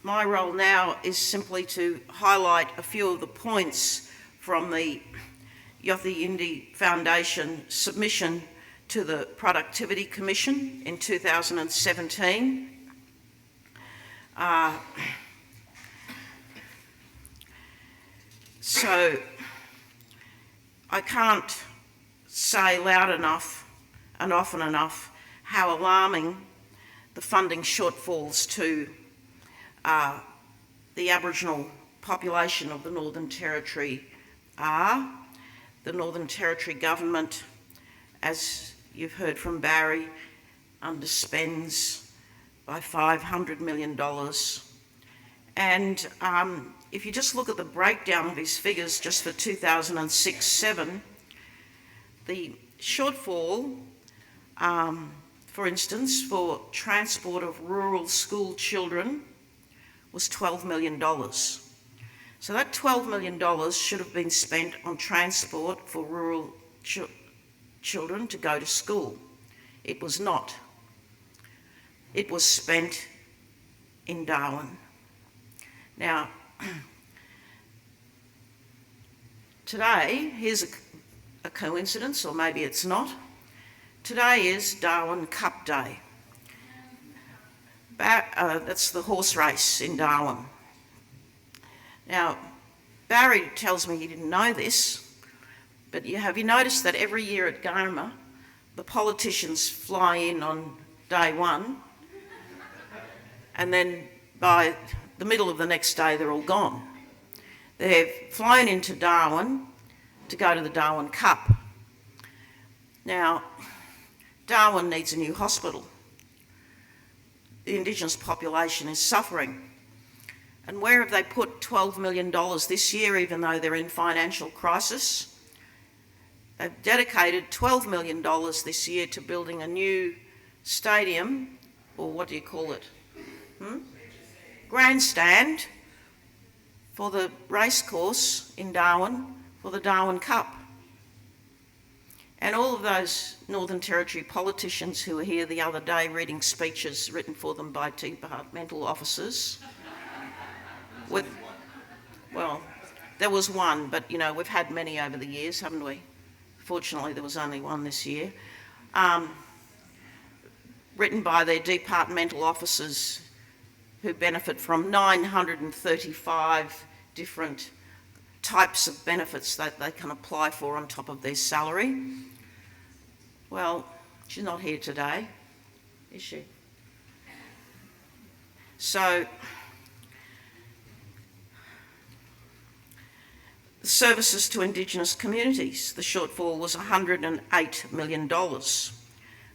my role now is simply to highlight a few of the points from the Yothi Indi Foundation submission to the Productivity Commission in 2017. So I can't say loud enough and often enough how alarming the funding shortfalls to the Aboriginal population of the Northern Territory are. The Northern Territory government, as you've heard from Barry, underspends by $500 million. And if you just look at the breakdown of his figures just for 2006-7, the shortfall, for instance, for transport of rural school children was $12 million. So that $12 million should have been spent on transport for rural children to go to school. It was not. It was spent in Darwin. Now, today, here's a coincidence, or maybe it's not. Today is Darwin Cup Day. That's the horse race in Darwin. Now, Barry tells me he didn't know this, but have you noticed that every year at Garma, the politicians fly in on day one, and then by the middle of the next day, they're all gone. They've flown into Darwin to go to the Darwin Cup. Now, Darwin needs a new hospital. The Indigenous population is suffering. And where have they put $12 million this year, even though they're in financial crisis? They've dedicated $12 million this year to building a new stadium, or what do you call it? Grandstand for the racecourse in Darwin for the Darwin Cup. And all of those Northern Territory politicians who were here the other day reading speeches written for them by departmental officers, well, there was one, but you know, we've had many over the years, haven't we? Fortunately, there was only one this year. Written by their departmental officers who benefit from 935 different types of benefits that they can apply for on top of their salary. Well, she's not here today, is she? So, the services to Indigenous communities, the shortfall was $108 million.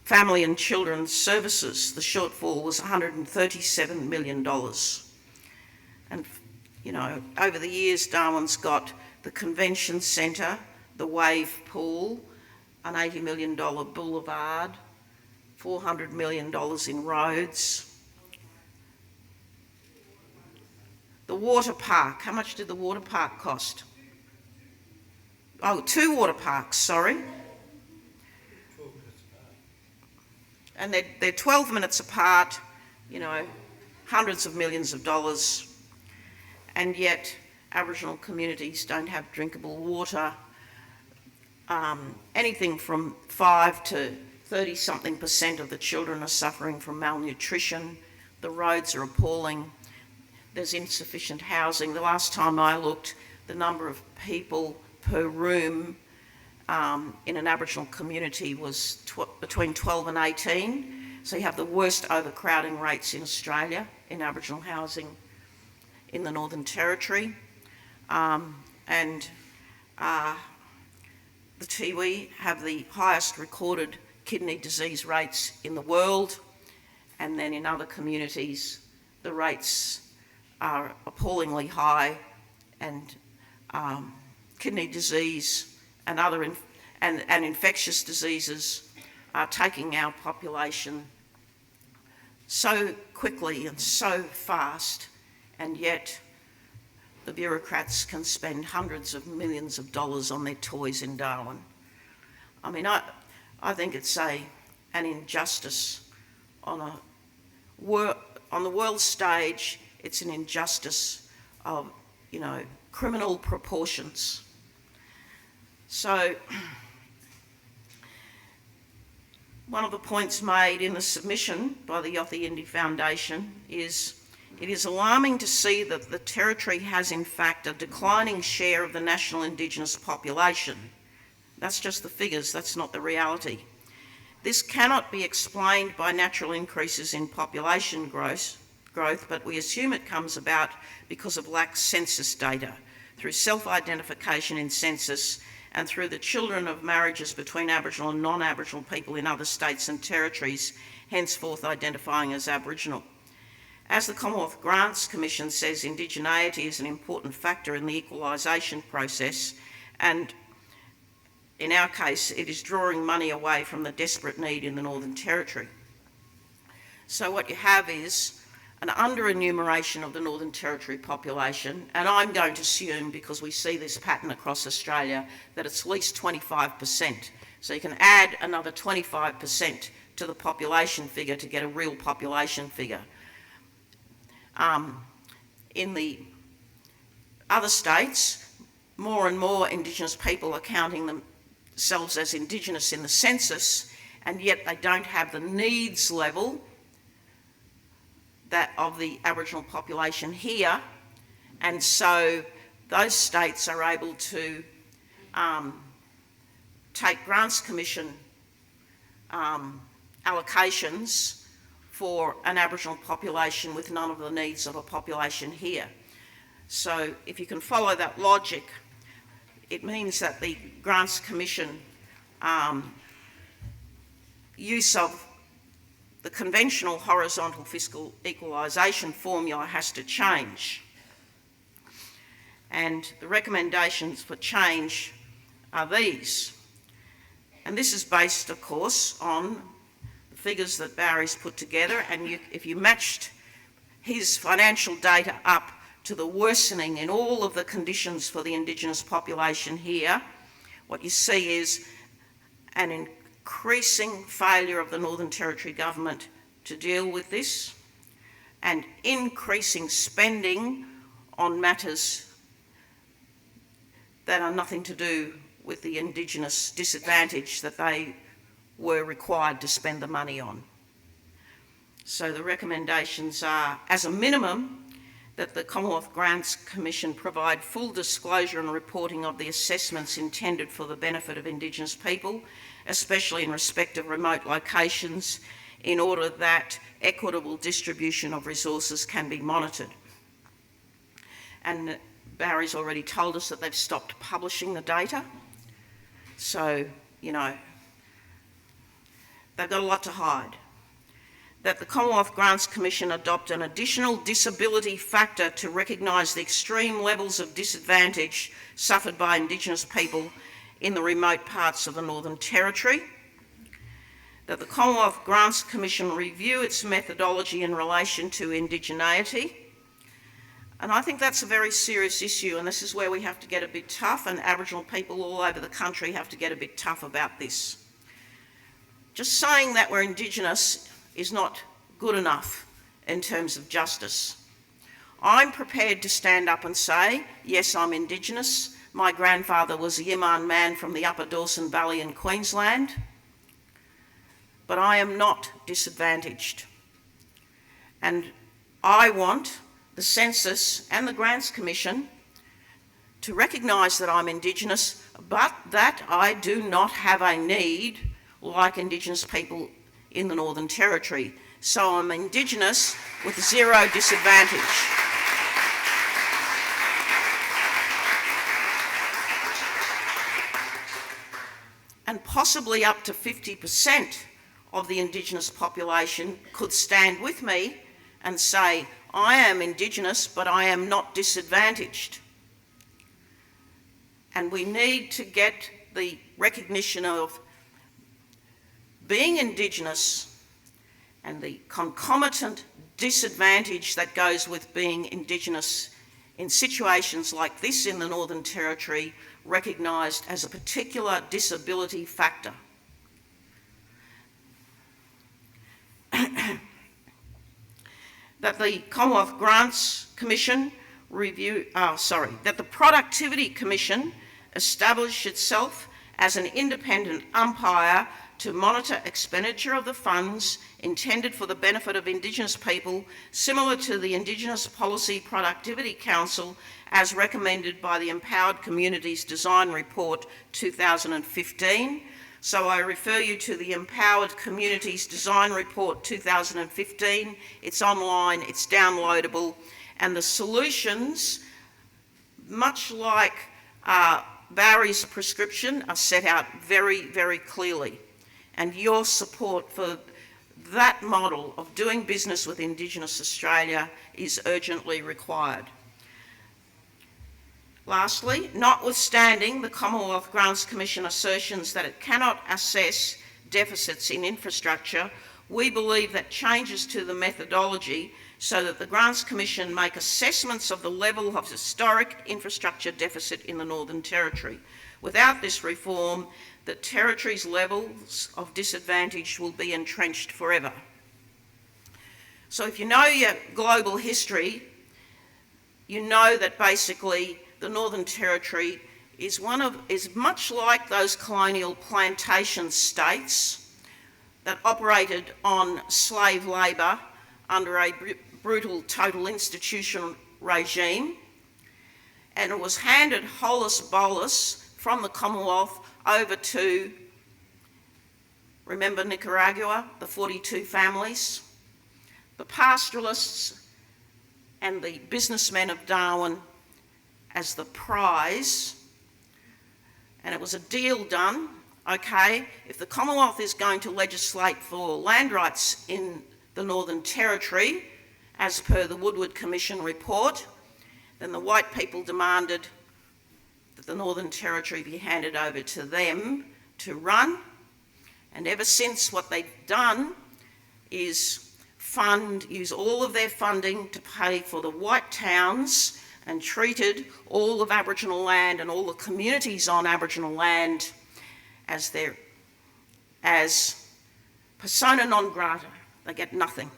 Family and Children's Services, the shortfall was $137 million. And, you know, over the years, Darwin's got the Convention Centre, the Wave Pool, an $80 million boulevard, $400 million in roads. The water park, how much did the water park cost? Oh, 2 water parks, sorry. And they're 12 minutes apart, you know, hundreds of millions of dollars, and yet Aboriginal communities don't have drinkable water. Anything from 5 to 30-something% of the children are suffering from malnutrition. The roads are appalling. There's insufficient housing. The last time I looked, the number of people per room in an Aboriginal community was between 12 and 18. So you have the worst overcrowding rates in Australia in Aboriginal housing in the Northern Territory. The Tiwi have the highest recorded kidney disease rates in the world, and then in other communities the rates are appallingly high, and kidney disease and other and infectious diseases are taking our population so quickly and so fast, and yet the bureaucrats can spend hundreds of millions of dollars on their toys in Darwin. I mean, I think it's an injustice on the world stage. it's an injustice of, criminal proportions. So, one of the points made in the submission by the Yothu Yindi Foundation is, it is alarming to see that the Territory has in fact a declining share of the national Indigenous population. That's just the figures, that's not the reality. This cannot be explained by natural increases in population growth, but we assume it comes about because of lack of census data, through self-identification in census and through the children of marriages between Aboriginal and non-Aboriginal people in other states and territories, henceforth identifying as Aboriginal. As the Commonwealth Grants Commission says, indigeneity is an important factor in the equalisation process, and in our case, it is drawing money away from the desperate need in the Northern Territory. So what you have is an under-enumeration of the Northern Territory population, and I'm going to assume, because we see this pattern across Australia, that it's at least 25%. So you can add another 25% to the population figure to get a real population figure. In the other states, more and more Indigenous people are counting themselves as Indigenous in the census, and yet they don't have the needs level that of the Aboriginal population here, and so those states are able to take Grants Commission allocations for an Aboriginal population with none of the needs of a population here. So if you can follow that logic, it means that the Grants Commission use of the conventional horizontal fiscal equalisation formula has to change. And the recommendations for change are these. And this is based, of course, on the figures that Barry's put together, and if you matched his financial data up to the worsening in all of the conditions for the Indigenous population here, what you see is an increasing failure of the Northern Territory government to deal with this, and increasing spending on matters that are nothing to do with the Indigenous disadvantage that they were required to spend the money on. So the recommendations are, as a minimum, that the Commonwealth Grants Commission provide full disclosure and reporting of the assessments intended for the benefit of Indigenous people, especially in respect of remote locations, in order that equitable distribution of resources can be monitored. And Barry's already told us that they've stopped publishing the data. So, they've got a lot to hide. That the Commonwealth Grants Commission adopt an additional disability factor to recognise the extreme levels of disadvantage suffered by Indigenous people in the remote parts of the Northern Territory. That the Commonwealth Grants Commission review its methodology in relation to indigeneity. And I think that's a very serious issue, and this is where we have to get a bit tough, and Aboriginal people all over the country have to get a bit tough about this. Just saying that we're Indigenous is not good enough in terms of justice. I'm prepared to stand up and say, yes, I'm Indigenous. My grandfather was a Yiman man from the Upper Dawson Valley in Queensland, but I am not disadvantaged. And I want the Census and the Grants Commission to recognise that I'm Indigenous, but that I do not have a need like Indigenous people in the Northern Territory. So I'm Indigenous with zero disadvantage. And possibly up to 50% of the Indigenous population could stand with me and say, I am Indigenous, but I am not disadvantaged. And we need to get the recognition of being Indigenous and the concomitant disadvantage that goes with being Indigenous in situations like this in the Northern Territory, recognised as a particular disability factor. that the Commonwealth Grants Commission that the Productivity Commission establish itself as an independent umpire to monitor expenditure of the funds intended for the benefit of Indigenous people, similar to the Indigenous Policy Productivity Council as recommended by the Empowered Communities Design Report 2015. So I refer you to the Empowered Communities Design Report 2015. It's online, it's downloadable, and the solutions, much like Barry's prescription, are set out very, very clearly. And your support for that model of doing business with Indigenous Australia is urgently required. Lastly, notwithstanding the Commonwealth Grants Commission assertions that it cannot assess deficits in infrastructure, we believe that changes to the methodology so that the Grants Commission make assessments of the level of historic infrastructure deficit in the Northern Territory. Without this reform, the Territory's levels of disadvantage will be entrenched forever. So if you know your global history, you know that basically the Northern Territory is much like those colonial plantation states that operated on slave labour under a brutal total institutional regime, and it was handed holus bolus from the Commonwealth over to, remember Nicaragua, the 42 families, the pastoralists and the businessmen of Darwin as the prize, and it was a deal done. Okay, if the Commonwealth is going to legislate for land rights in the Northern Territory, as per the Woodward Commission report, then the white people demanded that the Northern Territory be handed over to them to run, and ever since what they've done is use all of their funding to pay for the white towns and treated all of Aboriginal land and all the communities on Aboriginal land as persona non grata. They get nothing.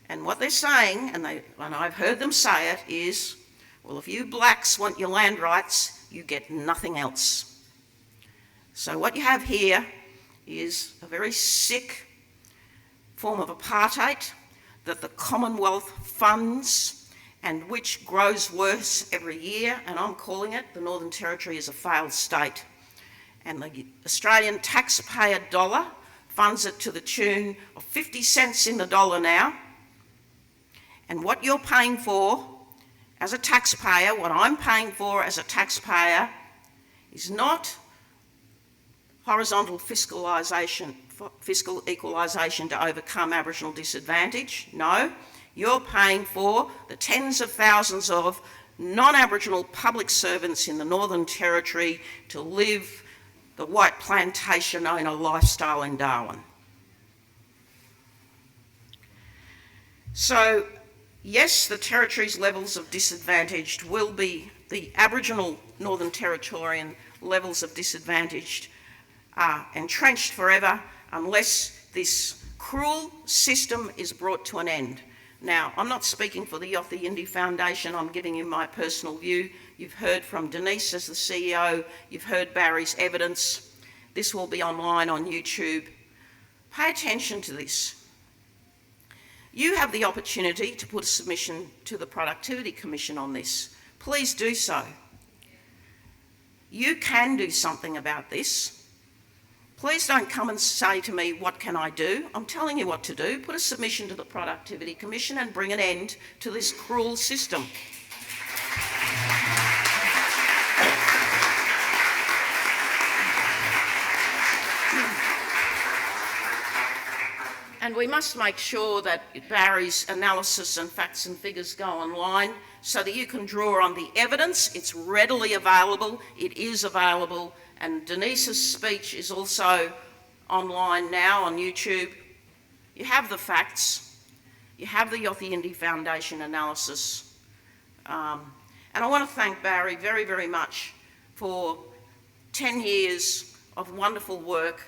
And what they're saying, and I've heard them say it, is, well, if you blacks want your land rights, you get nothing else. So what you have here is a very sick form of apartheid that the Commonwealth funds and which grows worse every year, and I'm calling it the Northern Territory is a failed state. And the Australian taxpayer dollar funds it to the tune of 50 cents in the dollar now. And what you're paying for as a taxpayer, what I'm paying for as a taxpayer, is not horizontal fiscal equalisation to overcome Aboriginal disadvantage. No, you're paying for the tens of thousands of non-Aboriginal public servants in the Northern Territory to live the white plantation owner lifestyle in Darwin. So, yes, the Territory's levels of disadvantage will be, the Aboriginal Northern Territorian levels of disadvantage are entrenched forever unless this cruel system is brought to an end. Now, I'm not speaking for the Yothu Yindi Foundation, I'm giving you my personal view. You've heard from Denise as the CEO, you've heard Barry's evidence. This will be online on YouTube. Pay attention to this. You have the opportunity to put a submission to the Productivity Commission on this. Please do so. You can do something about this. Please don't come and say to me, what can I do? I'm telling you what to do. Put a submission to the Productivity Commission and bring an end to this cruel system. And we must make sure that Barry's analysis and facts and figures go online so that you can draw on the evidence. It's readily available, it is available, and Denise's speech is also online now on YouTube. You have the facts, you have the Yothu Yindi Foundation analysis. And I want to thank Barry very, very much for 10 years of wonderful work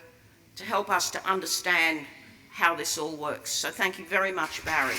to help us to understand how this all works. So thank you very much, Barry.